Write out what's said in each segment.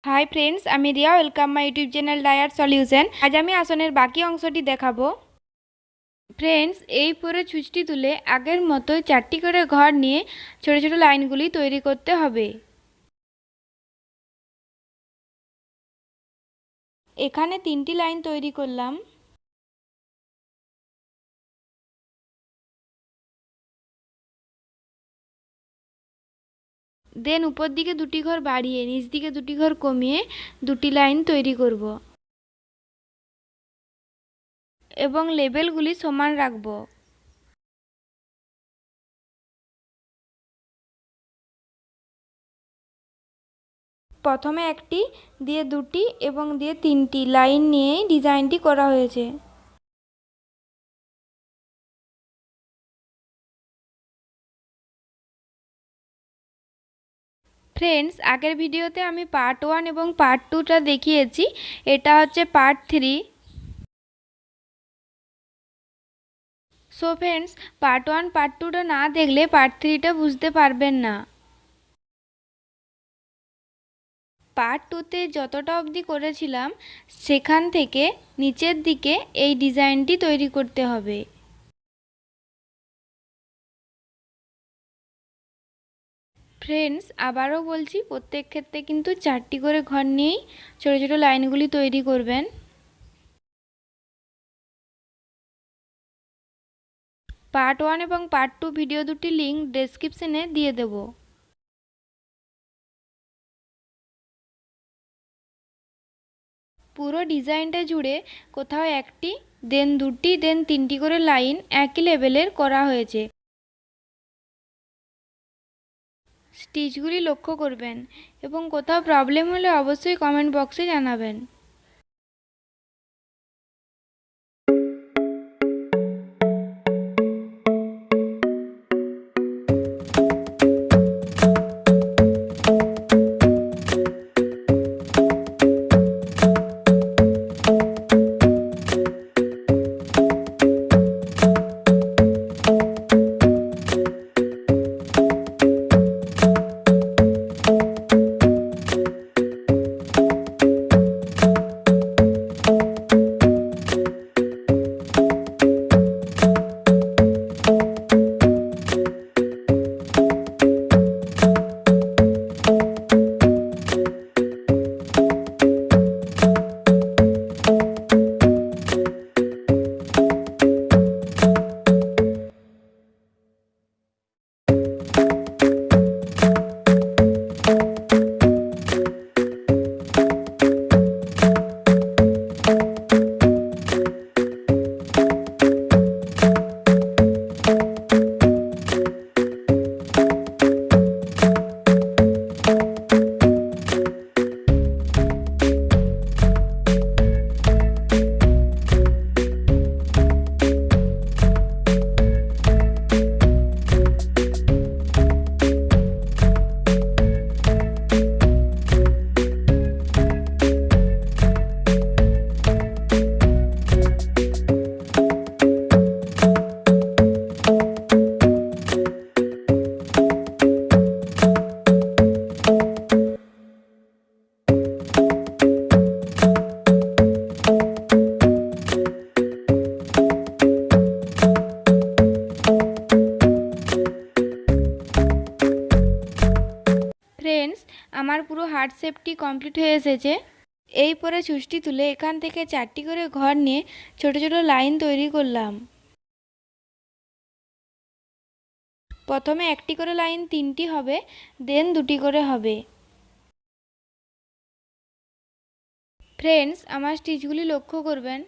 High friends, আমি Riya. Welcome my YouTube channel ডায়ার solution. আজ আমি আসনের বাকি অংশটি দেখাবো। ফ্রেন্ডস, এই পরে ছুঁচটি তুলে আগের মতো 4টি করে ঘর নিয়ে ছোট ছোট লাইনগুলি তৈরি করতে হবে। এখানে 3টি লাইন তৈরি করলাম। দেন উপর দিকে 2টি ঘর বাড়িয়ে নিচ দিকে 2টি ঘর কমিয়ে 2টি লাইন তৈরি করব এবং লেবেলগুলি সমান রাখব। প্রথমে একটি, দিয়ে 2টি এবং দিয়ে 3টি লাইন নিয়েই ডিজাইনটি করা হয়েছে। ফ্রেন্ডস, আগের ভিডিওতে আমি পার্ট 1 এবং পার্ট 2টা দেখিয়েছি। এটা হচ্ছে part 3। So friends, part 1 part 2টা না দেখলে পার্ট 3টা বুঝতে পারবেন না। পার্ট 2তে যতটা অবধি করেছিলাম সেখান থেকে নিচের দিকে এই ডিজাইনটি তৈরি করতে হবে। ফ্রেন্ডস, আবারও বলছি, প্রত্যেক ক্ষেত্রে কিন্তু 4টি করে ঘর নিয়েই ছোট ছোট লাইনগুলি তৈরি করবেন। পার্ট 1 এবং পার্ট 2 ভিডিও দুটি লিঙ্ক ডেসক্রিপশনে দিয়ে দেব। পুরো ডিজাইনটা জুড়ে কোথাও একটি, দেন 2টি, দেন 3টি করে লাইন একই লেভেলের করা হয়েছে। স্টিচগুলি লক্ষ্য করবেন এবং কোথাও প্রবলেম হলে অবশ্যই কমেন্ট বক্সে জানাবেন। ফ্রেন্ডস, আমার পুরো হার্ট শেপটি কমপ্লিট হয়ে এসেছে। এই পরে ছুঁচটি তুলে এখান থেকে 4টি করে ঘর নিয়ে ছোট ছোট লাইন তৈরি করলাম। প্রথমে একটি করে লাইন 3টি হবে, দেন 2টি করে হবে। ফ্রেন্ডস, আমার স্টিচগুলি লক্ষ্য করবেন।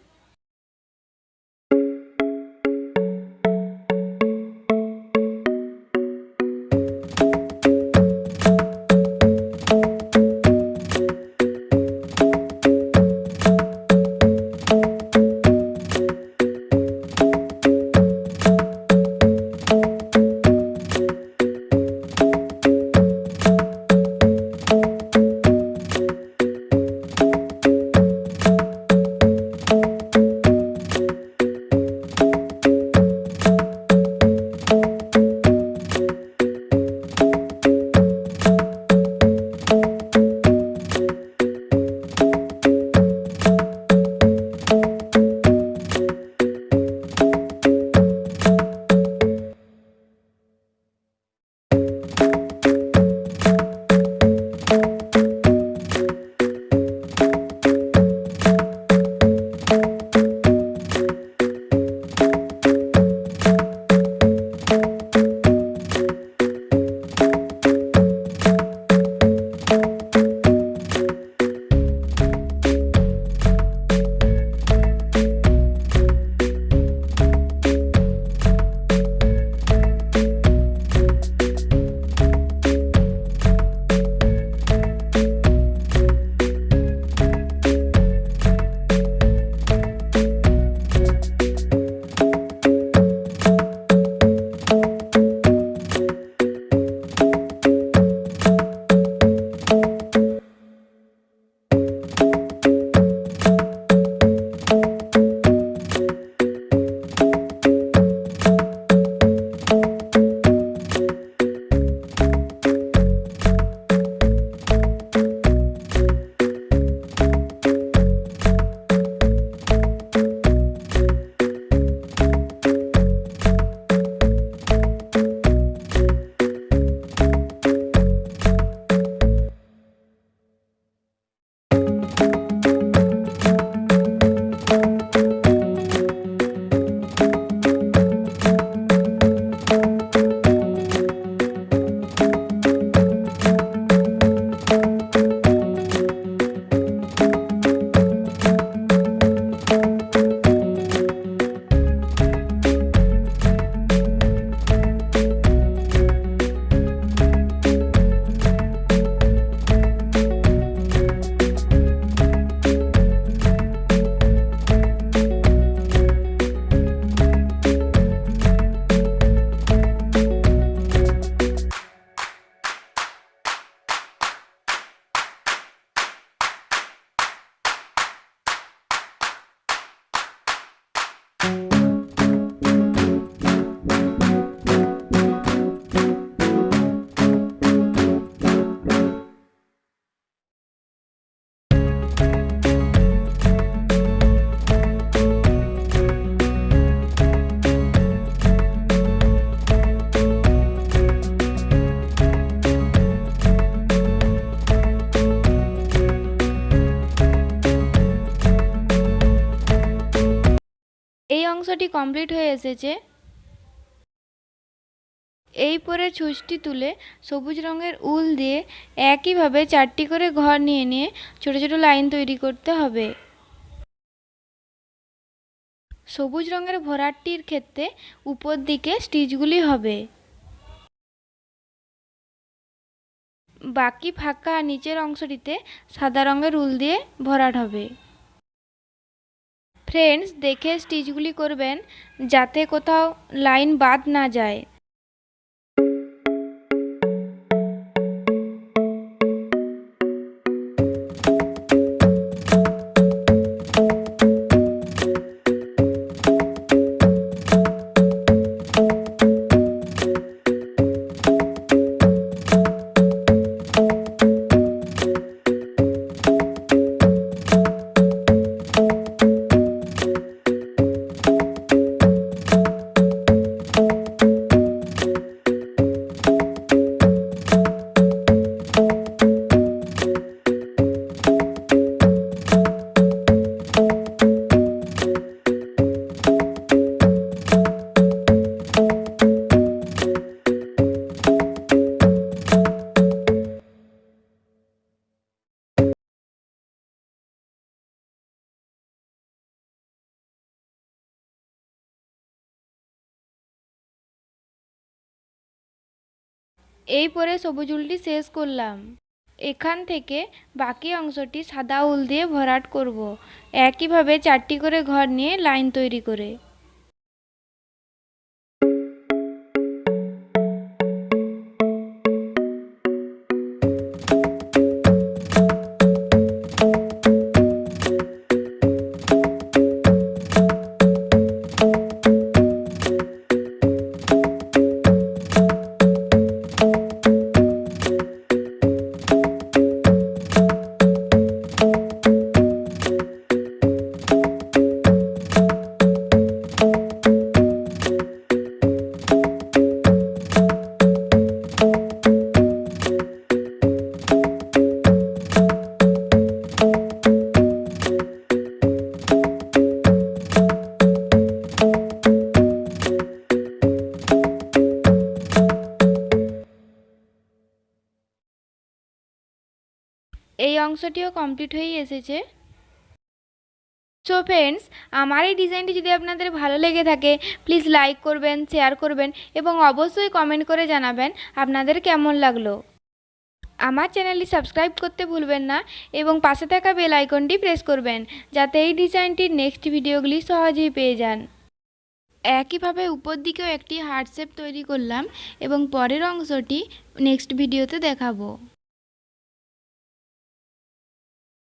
এই অংশটি কমপ্লিট হয়ে এসেছে। এই পরে ছুঁচটি তুলে সবুজ রঙের উল দিয়ে একইভাবে 4টি করে ঘর নিয়ে নিয়ে ছোট ছোট লাইন তৈরি করতে হবে। সবুজ রঙের ভরাটটির ক্ষেত্রে উপর দিকে স্টিচগুলি হবে। বাকি ফাঁকা নিচের অংশটিতে সাদা রঙের উল দিয়ে ভরাট হবে। ফ্রেন্ডস, দেখে স্টিচগুলি করবেন যাতে কোথাও লাইন বাদ না যায়। এই পরে সবুজ উলটি শেষ করলাম। এখান থেকে বাকি অংশটি সাদা উল দিয়ে ভরাট করব, একইভাবে 4টি করে ঘর নিয়ে লাইন তৈরি করে। এই অংশটিও কমপ্লিট হয়ে এসেছে। সো ফ্রেন্ডস, আমার এই ডিজাইনটি যদি আপনাদের ভালো লেগে থাকে প্লিজ লাইক করবেন, শেয়ার করবেন এবং অবশ্যই কমেন্ট করে জানাবেন আপনাদের কেমন লাগলো। আমার চ্যানেলটি সাবস্ক্রাইব করতে ভুলবেন না এবং পাশে থাকা বেল আইকনটি প্রেস করবেন যাতে এই ডিজাইনটির নেক্সট ভিডিওগুলি সহজেই পেয়ে যান। একইভাবে উপর দিকেও একটি হার্ট শেপ তৈরি করলাম এবং পরের অংশটি নেক্সট ভিডিওতে দেখাবো।